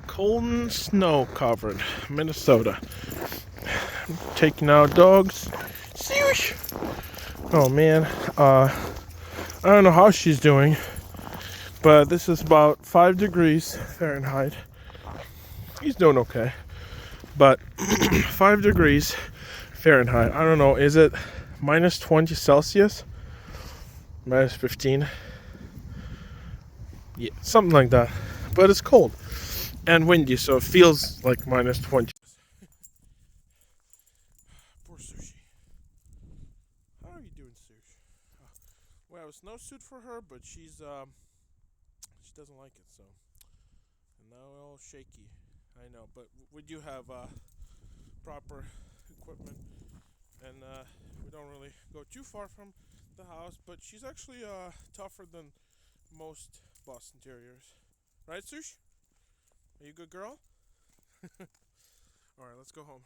Cold and snow covered Minnesota. Taking out dogs. Sushi. Oh man, I don't know how she's doing, but this is about 5 degrees Fahrenheit. He's doing okay, but 5 degrees Fahrenheit. I don't know, is it minus 20 Celsius? Minus 15? Yeah, something like that. But it's cold and windy, so it feels like minus 20. Poor Sushi. How are you doing, Sushi? We have a snowsuit for her, but she doesn't like it, so. And now we're all shaky. I know, but we do have proper equipment, and we don't really go too far from the house. But she's actually tougher than most Boston Terriers, right, Sush? Are you a good girl? All right, let's go home.